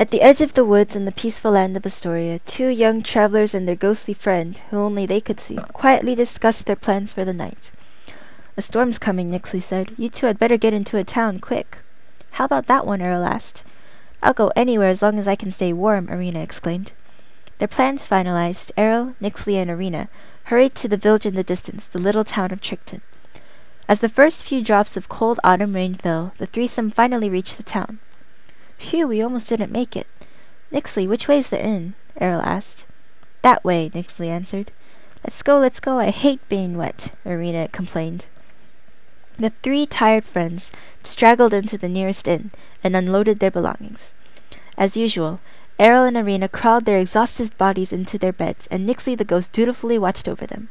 At the edge of the woods in the peaceful land of Astoria, two young travelers and their ghostly friend, who only they could see, quietly discussed their plans for the night. "A storm's coming," Nixley said. "You two had better get into a town, quick." "How about that one?" Errol asked. "I'll go anywhere as long as I can stay warm," Arena exclaimed. Their plans finalized, Errol, Nixley, and Arena hurried to the village in the distance, the little town of Trickton. As the first few drops of cold autumn rain fell, the threesome finally reached the town. "Phew, we almost didn't make it." "Nixley, which way's the inn?" Errol asked. "That way," Nixley answered. Let's go, I hate being wet," Arena complained. The three tired friends straggled into the nearest inn and unloaded their belongings. As usual, Errol and Arena crawled their exhausted bodies into their beds, and Nixley the ghost dutifully watched over them.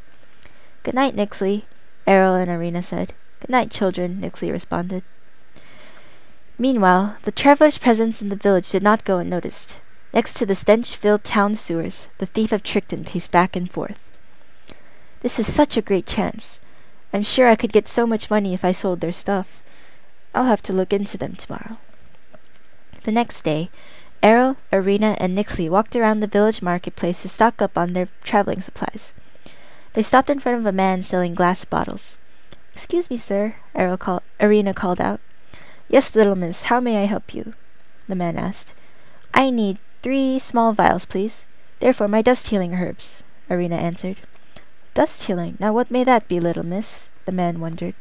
"Good night, Nixley," Errol and Arena said. "Good night, children," Nixley responded. Meanwhile, the traveler's presence in the village did not go unnoticed. Next to the stench-filled town sewers, the thief of Trickton paced back and forth. "This is such a great chance. I'm sure I could get so much money if I sold their stuff. I'll have to look into them tomorrow." The next day, Errol, Arena, and Nixley walked around the village marketplace to stock up on their traveling supplies. They stopped in front of a man selling glass bottles. "Excuse me, sir," Arena called out. "Yes, little miss, how may I help you?" the man asked. "I need 3 small vials, please. They're for my dust-healing herbs," Arena answered. "Dust-healing? Now what may that be, little miss?" the man wondered.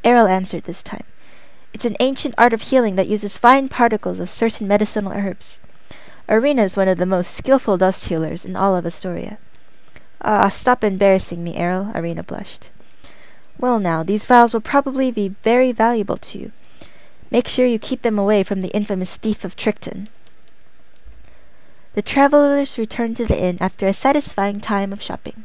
Errol answered this time. "It's an ancient art of healing that uses fine particles of certain medicinal herbs. Arena is one of the most skillful dust healers in all of Astoria." "Ah, stop embarrassing me, Errol," Arena blushed. "Well now, these vials will probably be very valuable to you. Make sure you keep them away from the infamous thief of Trickton." The travelers returned to the inn after a satisfying time of shopping.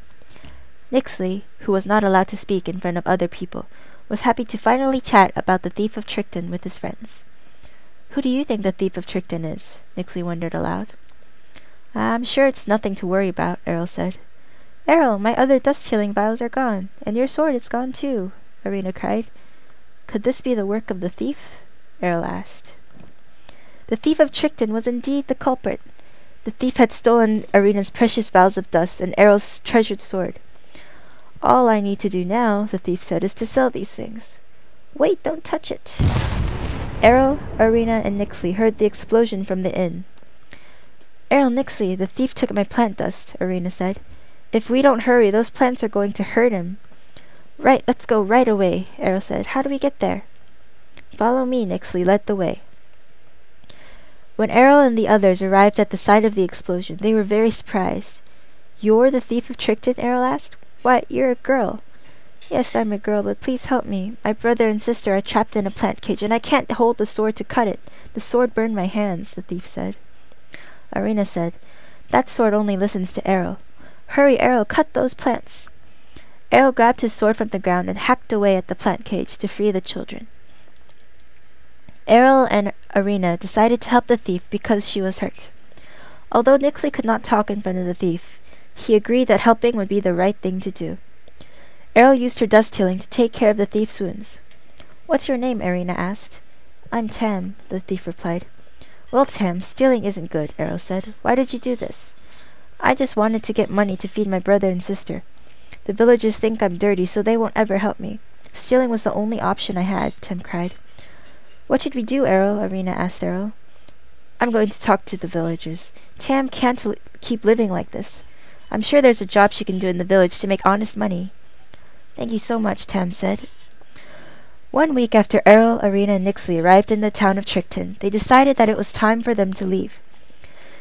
Nixley, who was not allowed to speak in front of other people, was happy to finally chat about the thief of Trickton with his friends. "Who do you think the thief of Trickton is?" Nixley wondered aloud. "I'm sure it's nothing to worry about," Errol said. "Errol, my other dust-healing vials are gone, and your sword is gone too," Arena cried. "Could this be the work of the thief?" Errol asked. The thief of Trickton was indeed the culprit. The thief had stolen Arena's precious vials of dust and Errol's treasured sword. "All I need to do now," the thief said, "is to sell these things." "Wait, don't touch it." Errol, Arena, and Nixley heard the explosion from the inn. "Errol, Nixley, the thief took my plant dust," Arena said. "If we don't hurry, those plants are going to hurt him." "Right, let's go right away," Errol said. "How do we get there?" "Follow me," Nixley led the way. When Errol and the others arrived at the site of the explosion, they were very surprised. "You're the thief of Trickton?" Errol asked. "Why, you're a girl." "Yes, I'm a girl, but please help me. My brother and sister are trapped in a plant cage, and I can't hold the sword to cut it. The sword burned my hands," the thief said. Arena said, "That sword only listens to Errol. Hurry, Errol, cut those plants." Errol grabbed his sword from the ground and hacked away at the plant cage to free the children. Errol and Arena decided to help the thief because she was hurt. Although Nixley could not talk in front of the thief, he agreed that helping would be the right thing to do. Errol used her dust healing to take care of the thief's wounds. "What's your name?" Arena asked. "I'm Tam," the thief replied. "Well, Tam, stealing isn't good," Errol said. "Why did you do this?" "I just wanted to get money to feed my brother and sister. The villagers think I'm dirty, so they won't ever help me. Stealing was the only option I had," Tam cried. "What should we do, Errol?" Arena asked Errol. "I'm going to talk to the villagers. Tam can't keep living like this. I'm sure there's a job she can do in the village to make honest money." "Thank you so much," Tam said. 1 week after Errol, Arena, and Nixley arrived in the town of Trickton, they decided that it was time for them to leave.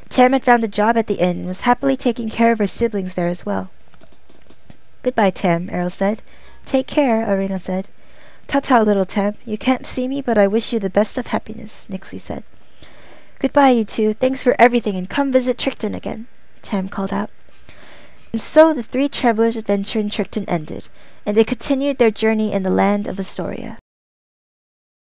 Tam had found a job at the inn and was happily taking care of her siblings there as well. "Goodbye, Tam," Errol said. "Take care," Arena said. "Ta-ta, little Tam. You can't see me, but I wish you the best of happiness," Nixley said. "Goodbye, you two. Thanks for everything, and come visit Trickton again," Tam called out. And so the three travelers' adventure in Trickton ended, and they continued their journey in the land of Astoria.